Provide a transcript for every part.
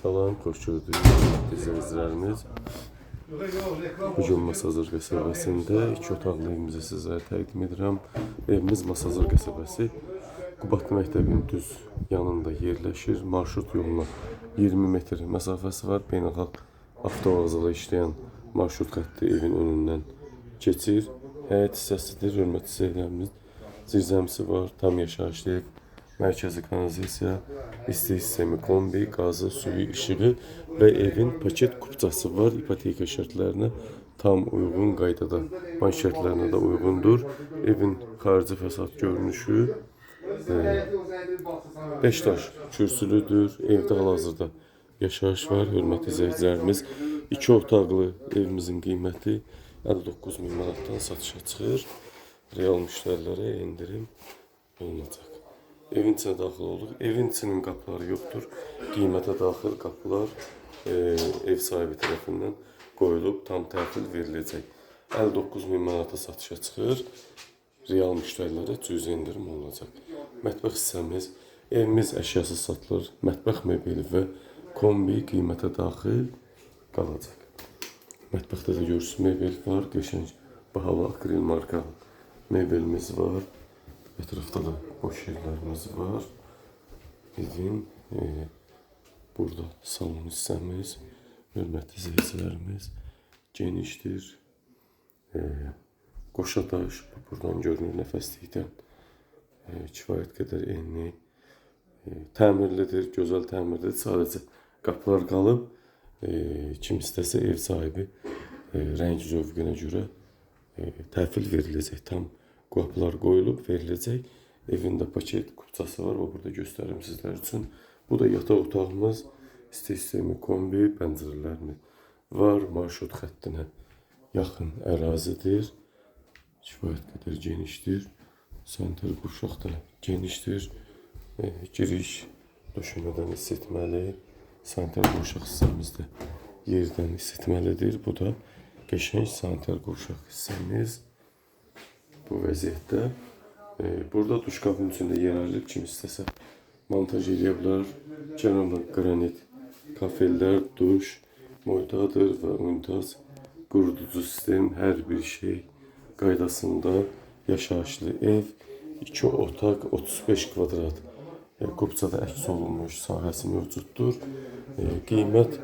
Salam, xoş gördük izləyicilərimiz. Bugün Masazır qəsəbəsində 2 otaqlı evimizi sizlərə təqdim edirəm. Evimiz Masazır qəsəbəsi Qubadlı məktəbinin düz yanında yerləşir. Marşrut yoluna 20 metr məsafəsi var. Beynəlxalq avtovağzala işləyən marşrut xətti evin önündən keçir. Həyət hissəsidir, hörmətli izləyicilərimiz. Zirzəmisi var, tam yaşayışlı ev. Mərkəzi kanalizasiya, isti sistemi, kombi, qazı, suyu, işığı və evin paket kupçası var. İpoteka şərtlərinə tam uyğun qaydada, bank şərtlərinə də uyğundur. Evin xarici fəsad görünüşü 5 daş kürsülüdür. Evdə hal-hazırda yaşayış var. Hörmətli izləyicilərimiz, 2 otaqlı evimizin qiyməti 59.000 manatdan satışa çıxır. Real müştərilərə endirim olunacaq. Evin içine daxil olduq. Evin içinin qapıları yoxdur. Qiymətə daxil qapılar ev sahibi tərəfindən qoyulub, tam təhvil veriləcək. 59.000 manata satışa çıxır. Real müştərilərə cüzi endirim olunacaq. Mətbəx hissəmiz, evimiz əşyasız satılır. Mətbəx mebeli və kombi qiymətə daxil qalacaq. Mətbəxdə də görürsünüz, mebel var. Qəşəng bahalı akril marka mebelimiz var. Etrafda da boş yerlərimiz var. Evin burada salon hissəmiz, hörmətli izləyicilərimiz, genişdir. Qoşadaş, buradan görünür nəfəslikdən kifayət qədər enli. Təmirlidir, gözəl təmirlidir. Sadəcə qapılar qalıb. Kim istəsə ev sahibi rəng zövqünə görə təhvil veriləcək. Tam qapılar qoyulub veriləcək. Evində paket kupçası var. O burada göstərim sizlər üçün. Bu da yataq otağımız. İsti sistemi, kombi, pəncərələrimiz var. Marşrut xəttinə yaxın ərazidir. Kifayət qədər genişdir. Santral qurşaq da genişdir. Giriş döşəmədən isitməli. Santral qurşaq hissəmizdə yerdən isitməlidir. Bu da qəşəng santral qurşaq hissəmiz. Bu vəziyyətdə. Burada duşkabın içində yer ayrılıb, kim istəsə montaj edə bilər. Kənarda qranit kafellər, duş, moydadır və unitaz, quruducu sistem, hər bir şey qaydasında yaşayışlı ev. 2 otaq, 35 kvadrat. Kupçada əks olunmuş sahəsi mövcuddur. Qiymət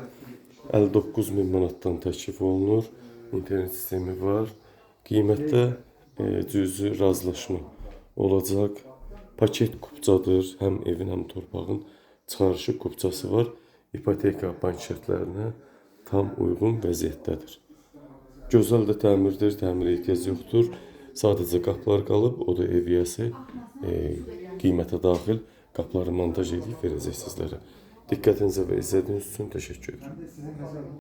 59.000 manatdan təklif olunur. İnternet sistemi var. Qiymətdə cüzi razılaşma olacaq. Paket kupçadır. Həm evin, həm torpağın çıxarışı kupçası var. İpoteka bank şərtlərinə tam uyğun vəziyyətdədir. Gözəl də təmirdir. Təmirə ehtiyac yoxdur. Sadəcə qapılar qalıb. O da ev yiyəsi qiymətə daxil qapıları montaj edib verəcək sizlərə. Diqqətinizə və izlədiyiniz üçün təşəkkür edirəm.